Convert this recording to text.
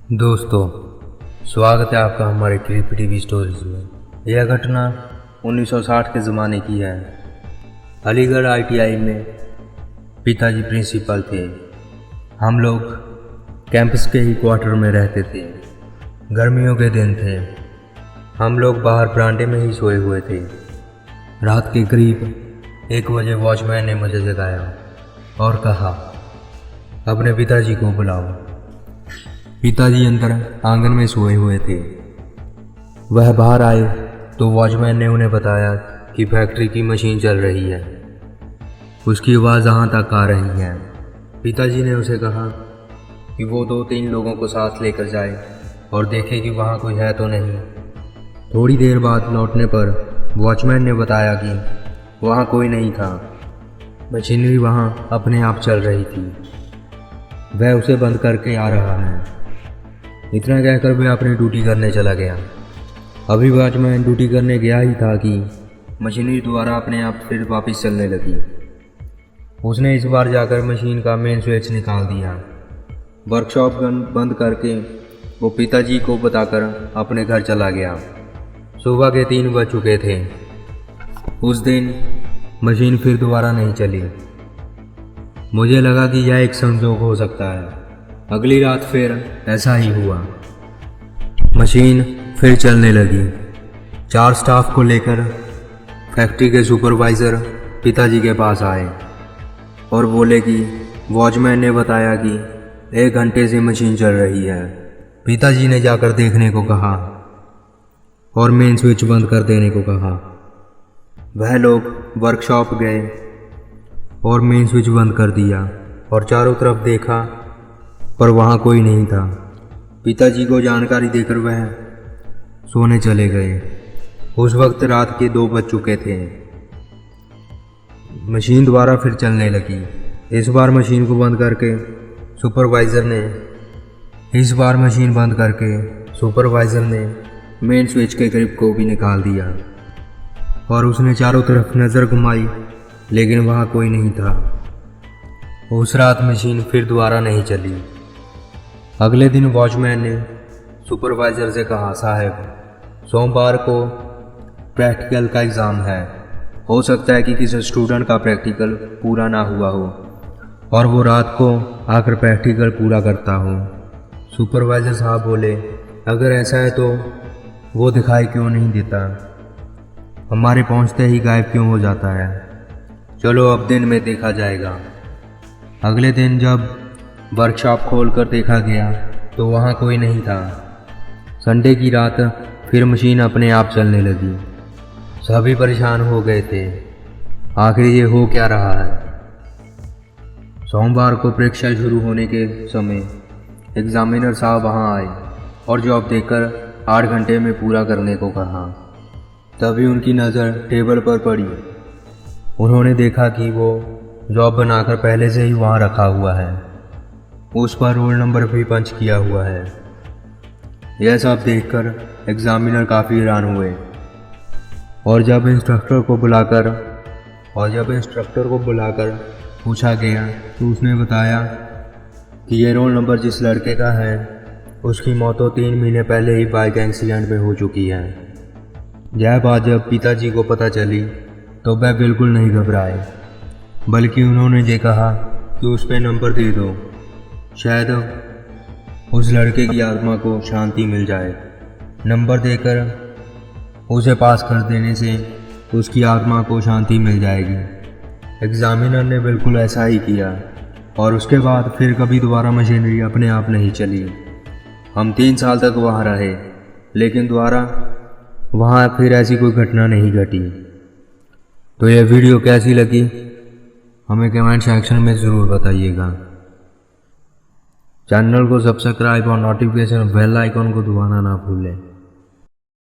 दोस्तों, स्वागत है आपका हमारे टीवी स्टोरीज में। यह घटना 1960 के ज़माने की है। अलीगढ़ ITI में पिताजी प्रिंसिपल थे। हम लोग कैंपस के ही क्वार्टर में रहते थे। गर्मियों के दिन थे। हम लोग बाहर बरामदे में ही सोए हुए थे। रात के करीब 1 बजे वॉचमैन ने मुझे जगाया और कहा, अपने पिताजी को बुलाओ। पिताजी अंदर आंगन में सोए हुए थे। वह बाहर आए तो वॉचमैन ने उन्हें बताया कि फैक्ट्री की मशीन चल रही है, उसकी आवाज़ यहाँ तक आ रही है। पिताजी ने उसे कहा कि वो 2-3 लोगों को साथ लेकर जाए और देखे कि वहाँ कोई है तो नहीं। थोड़ी देर बाद लौटने पर वॉचमैन ने बताया कि वहाँ कोई नहीं था, मशीनरी वहाँ अपने आप चल रही थी, वह उसे बंद करके आ रहा है। इतना कहकर वह अपनी ड्यूटी करने चला गया। अभी वॉचमैन ड्यूटी करने गया ही था कि मशीनरी दोबारा अपने आप फिर वापस चलने लगी। उसने इस बार जाकर मशीन का मेन स्विच निकाल दिया। वर्कशॉप बंद करके वो पिताजी को बताकर अपने घर चला गया। सुबह के 3 बज चुके थे। उस दिन मशीन फिर दोबारा नहीं चली। मुझे लगा कि यह एक संजोग हो सकता है। अगली रात फिर ऐसा ही हुआ। मशीन फिर चलने लगी। 4 स्टाफ को लेकर फैक्ट्री के सुपरवाइज़र पिताजी के पास आए और बोले कि वॉचमैन ने बताया कि 1 घंटे से मशीन चल रही है। पिताजी ने जाकर देखने को कहा और मेन स्विच बंद कर देने को कहा। वह लोग वर्कशॉप गए और मेन स्विच बंद कर दिया और चारों तरफ देखा, पर वहाँ कोई नहीं था। पिताजी को जानकारी देकर वह सोने चले गए। उस वक्त रात के 2 बज चुके थे। मशीन दोबारा फिर चलने लगी। इस बार मशीन बंद करके सुपरवाइज़र ने मेन स्विच के ग्रिप को भी निकाल दिया और उसने चारों तरफ नज़र घुमाई, लेकिन वहाँ कोई नहीं था। उस रात मशीन फिर दोबारा नहीं चली। अगले दिन वॉचमैन ने सुपरवाइज़र से कहा, साहब, सोमवार को प्रैक्टिकल का एग्ज़ाम है। हो सकता है कि किसी स्टूडेंट का प्रैक्टिकल पूरा ना हुआ हो और वो रात को आकर प्रैक्टिकल पूरा करता हो। सुपरवाइज़र साहब बोले, अगर ऐसा है तो वो दिखाई क्यों नहीं देता, हमारे पहुंचते ही गायब क्यों हो जाता है। चलो अब दिन में देखा जाएगा। अगले दिन जब वर्कशॉप खोलकर देखा गया तो वहाँ कोई नहीं था। संडे की रात फिर मशीन अपने आप चलने लगी। सभी परेशान हो गए थे, आखिर ये हो क्या रहा है। सोमवार को परीक्षा शुरू होने के समय एग्जामिनर साहब वहाँ आए और जॉब देकर 8 घंटे में पूरा करने को कहा। तभी उनकी नज़र टेबल पर पड़ी। उन्होंने देखा कि वो जॉब बनाकर पहले से ही वहाँ रखा हुआ है। उस पर रोल नंबर भी पंच किया हुआ है। यह सब देखकर एग्जामिनर काफ़ी हैरान हुए और जब इंस्ट्रक्टर को बुलाकर पूछा गया तो उसने बताया कि ये रोल नंबर जिस लड़के का है उसकी मौत तो 3 महीने पहले ही बाइक एक्सीडेंट में हो चुकी है। यह बात जब पिताजी को पता चली तो वह बिल्कुल नहीं घबराए, बल्कि उन्होंने ये कहा कि उस पर नंबर दे दो, शायद उस लड़के की आत्मा को शांति मिल जाए। नंबर देकर उसे पास कर देने से उसकी आत्मा को शांति मिल जाएगी। एग्जामिनर ने बिल्कुल ऐसा ही किया और उसके बाद फिर कभी दोबारा मशीनरी अपने आप नहीं चली। हम 3 साल तक वहाँ रहे, लेकिन दोबारा वहाँ फिर ऐसी कोई घटना नहीं घटी। तो यह वीडियो कैसी लगी हमें कमेंट सेक्शन में ज़रूर बताइएगा। चैनल को सब्सक्राइब और नोटिफिकेशन बेल आइकन को दबाना ना भूलें।